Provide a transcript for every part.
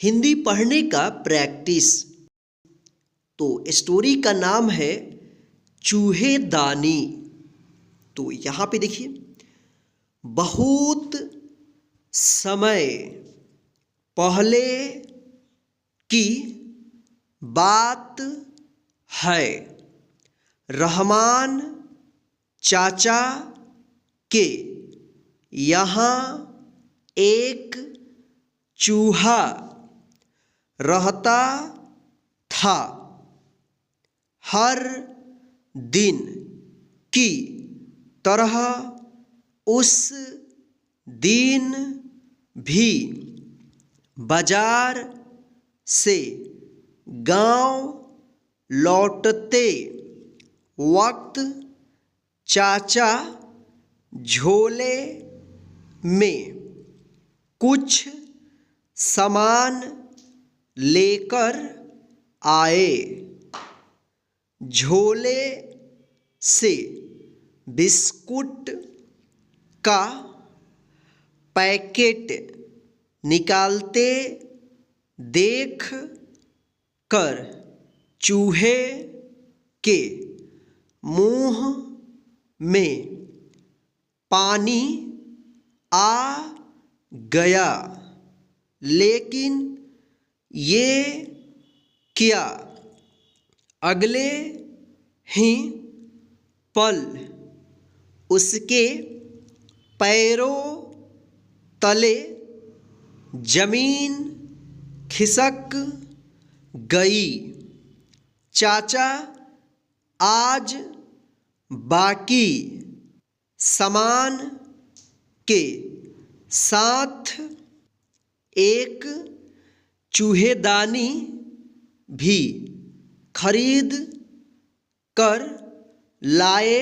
हिंदी पढ़ने का प्रैक्टिस। तो स्टोरी का नाम है चूहेदानी। तो यहाँ पे देखिए, बहुत समय पहले की बात है। रहमान चाचा के यहाँ एक चूहा रहता था। हर दिन की तरह उस दिन भी बाजार से गांव लौटते वक्त चाचा झोले में कुछ सामान लेकर आए। झोले से बिस्कुट का पैकेट निकालते देख कर चूहे के मुंह में पानी आ गया। लेकिन ये क्या, अगले ही पल उसके पैरों तले जमीन खिसक गई। चाचा आज बाकी सामान के साथ एक चूहेदानी भी खरीद कर लाए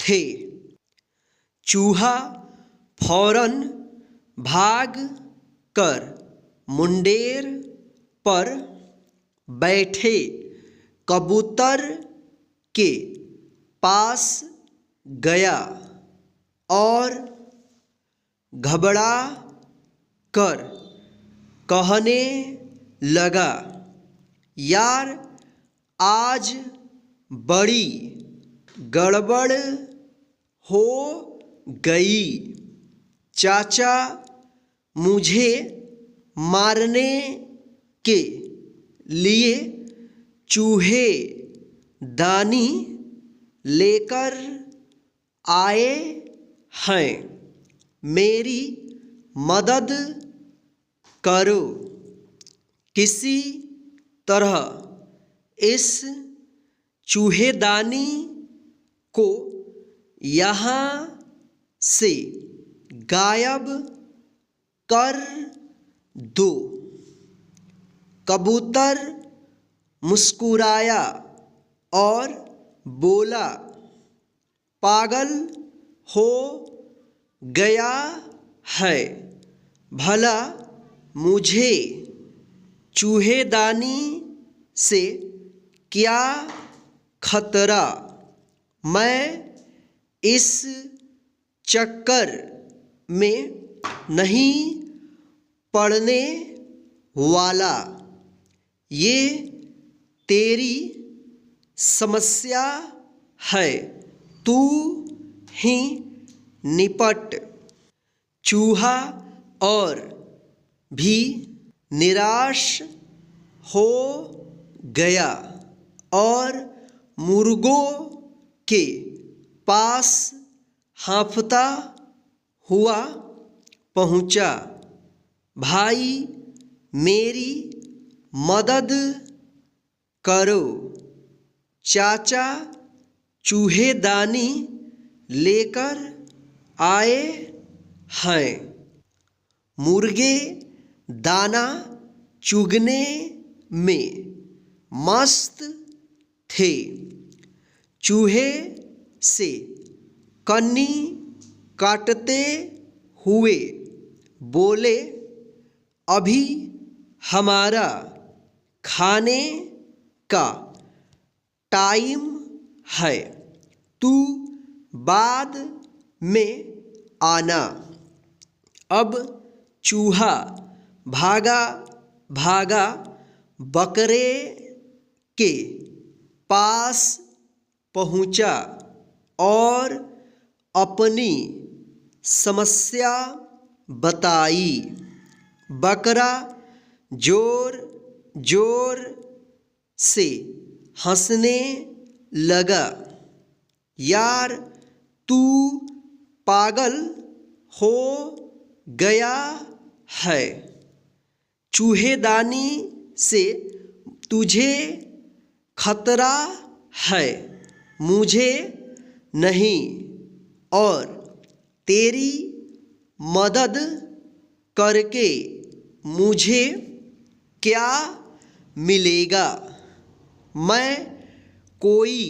थे। चूहा फौरन भाग कर मुंडेर पर बैठे कबूतर के पास गया और घबरा कर कहने लगा, यार आज बड़ी गड़बड़ हो गई। चाचा मुझे मारने के लिए चूहेदानी लेकर आए हैं। मेरी मदद करो। किसी तरह इस चूहेदानी को यहाँ से गायब कर दो। कबूतर मुस्कुराया और बोला, पागल हो गया है, भला मुझे चूहेदानी से क्या खतरा। मैं इस चक्कर में नहीं पड़ने वाला। ये तेरी समस्या है, तू ही निपट। चूहा और भी निराश हो गया और मुर्गों के पास हांफता हुआ पहुंचा। भाई मेरी मदद करो। चाचा चूहेदानी लेकर आए हैं। मुर्गे दाना चुगने में मस्त थे। चूहे से कन्नी काटते हुए बोले, अभी हमारा खाने का टाइम है, तू बाद में आना। अब चूहा भागा भागा, बकरे के पास पहुंचा और अपनी समस्या बताई। बकरा जोर जोर से हंसने लगा। यार, तू पागल हो गया है। चूहेदानी से तुझे खतरा है, मुझे नहीं। और तेरी मदद करके मुझे क्या मिलेगा? मैं कोई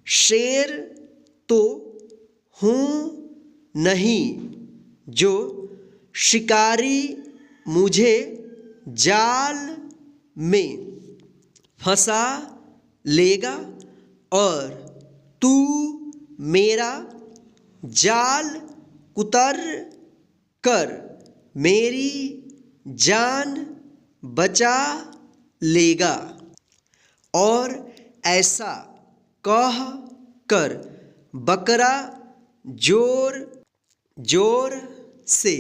शेर तो हूँ नहीं जो शिकारी मुझे जाल में फंसा लेगा और तू मेरा जाल कुतर कर मेरी जान बचा लेगा। और ऐसा कह कर बकरा जोर जोर से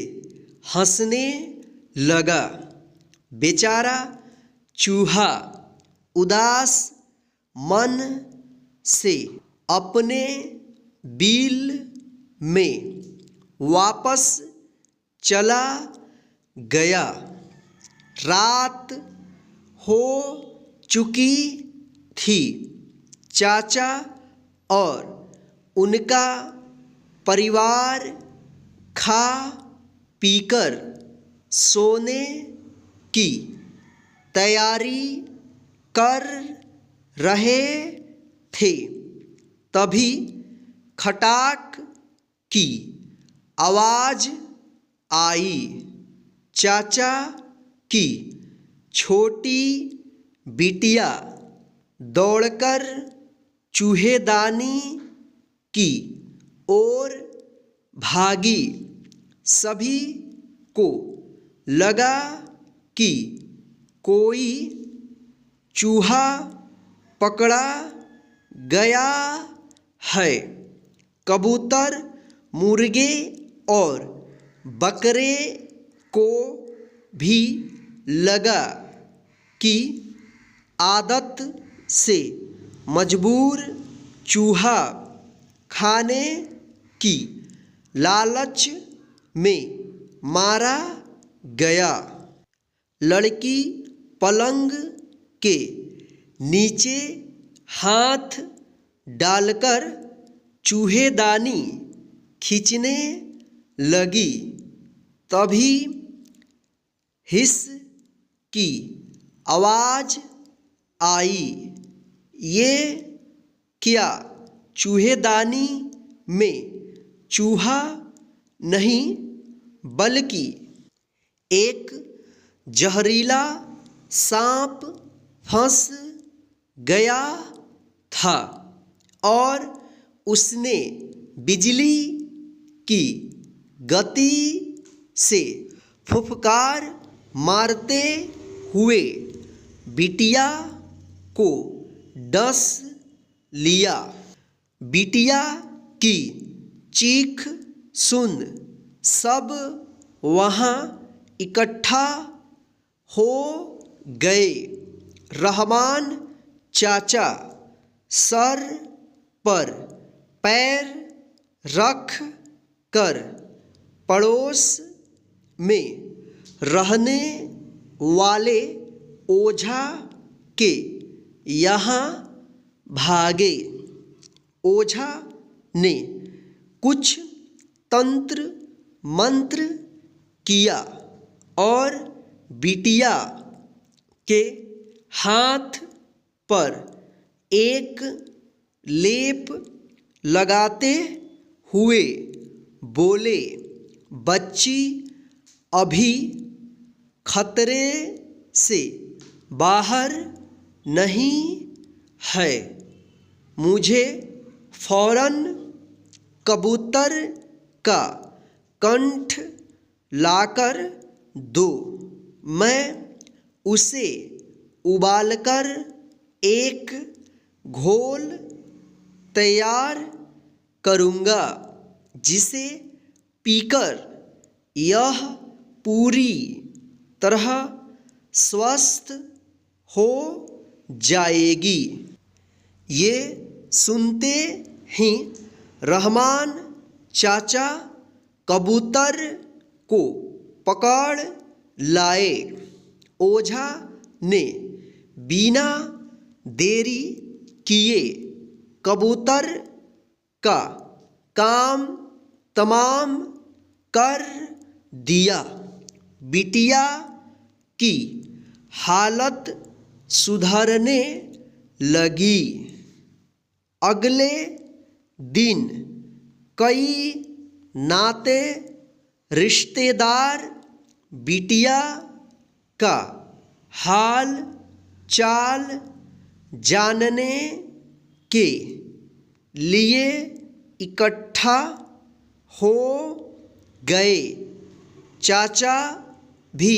हंसने लगा। बेचारा चूहा उदास मन से अपने बिल में वापस चला गया। रात हो चुकी थी। चाचा और उनका परिवार खा पीकर सोने की तैयारी कर रहे थे। तभी खटाक की आवाज आई। चाचा की छोटी बिटिया दौड़कर चूहेदानी की ओर भागी। सभी को लगा कि कोई चूहा पकड़ा गया है। कबूतर, मुर्गे और बकरे को भी लगा कि आदत से मजबूर चूहा खाने की लालच में मारा गया। लड़की पलंग के नीचे हाथ डालकर चूहेदानी खींचने लगी। तभी हिस की आवाज आई। ये क्या? चूहेदानी में चूहा नहीं बल्कि एक जहरीला सांप फंस गया था और उसने बिजली की गति से फुफकार मारते हुए बिटिया को डस लिया। बिटिया की चीख सुन सब वहाँ इकट्ठा हो गए। रहमान चाचा सर पर पैर रख कर पड़ोस में रहने वाले ओझा के यहाँ भागे। ओझा ने कुछ तंत्र मंत्र किया और बिटिया के हाथ पर एक लेप लगाते हुए बोले, बच्ची अभी खतरे से बाहर नहीं है। मुझे फौरन कबूतर का कंठ लाकर दो। मैं उसे उबालकर एक घोल तैयार करूँगा, जिसे पीकर यह पूरी तरह स्वस्थ हो जाएगी। ये सुनते ही रहमान चाचा कबूतर को पकड़ लाए। ओझा ने बिना देरी किए कबूतर का काम तमाम कर दिया। बिटिया की हालत सुधरने लगी। अगले दिन कई नाते रिश्तेदार बिटिया का हाल चाल जानने के लिए इकट्ठा हो गए। चाचा भी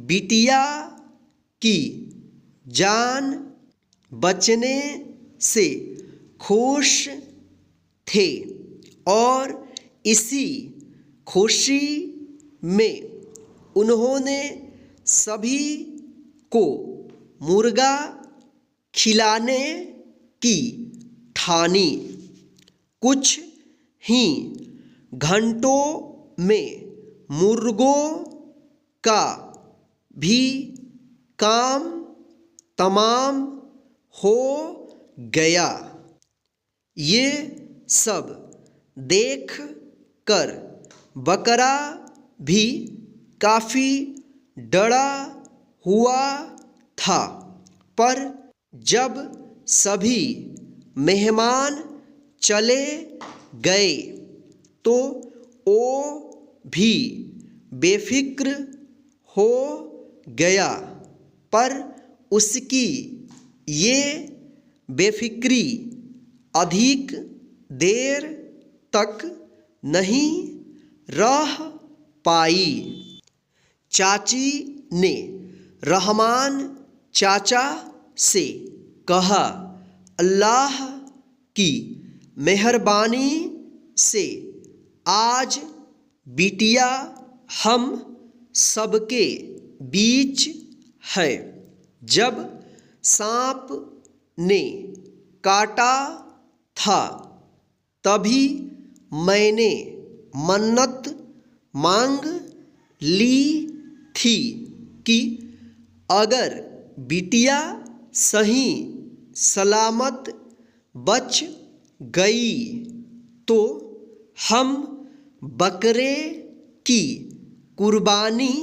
बिटिया की जान बचने से खुश थे और इसी खुशी में उन्होंने सभी को मुर्गा खिलाने की ठानी। कुछ ही घंटों में मुर्गों का भी काम तमाम हो गया। ये सब देख कर बकरा भी काफ़ी डरा हुआ था, पर जब सभी मेहमान चले गए तो वो भी बेफिक्र हो गया। पर उसकी ये बेफिक्री अधिक देर तक नहीं रह पाई। चाची ने रहमान चाचा से कहा, अल्लाह की मेहरबानी से आज बिटिया हम सबके बीच है। जब सांप ने काटा था तभी मैंने मन्नत मांग ली थी कि अगर बिटिया सही सलामत बच गई तो हम बकरे की कुर्बानी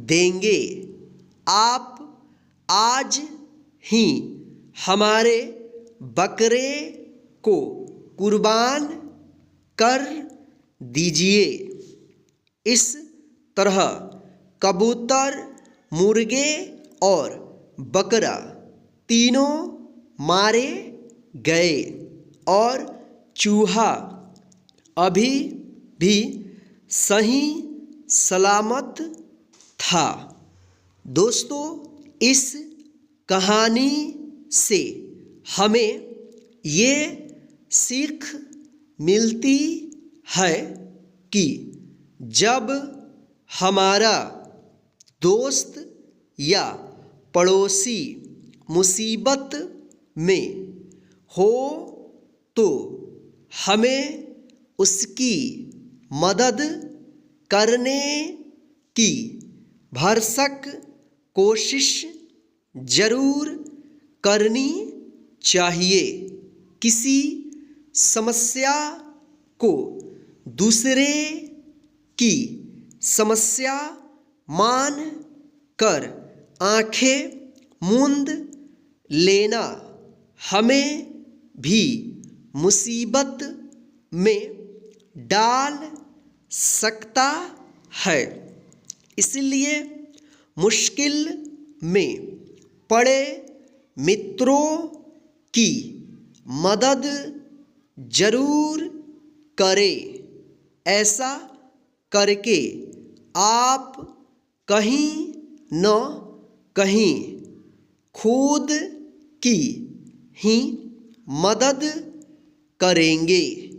देंगे। आप आज ही हमारे बकरे को कुर्बान कर दीजिए। इस तरह कबूतर, मुर्गे और बकरा तीनों मारे गए और चूहा अभी भी सही सलामत था। दोस्तों, इस कहानी से हमें ये सीख मिलती है कि जब हमारा दोस्त या पड़ोसी मुसीबत में हो तो हमें उसकी मदद करने की भरसक कोशिश ज़रूर करनी चाहिए। किसी समस्या को दूसरे की समस्या मान कर आंखें मूंद लेना हमें भी मुसीबत में डाल सकता है। इसलिए मुश्किल में पड़े मित्रों की मदद ज़रूर करें। ऐसा करके आप कहीं न कहीं खुद की ही मदद करेंगे।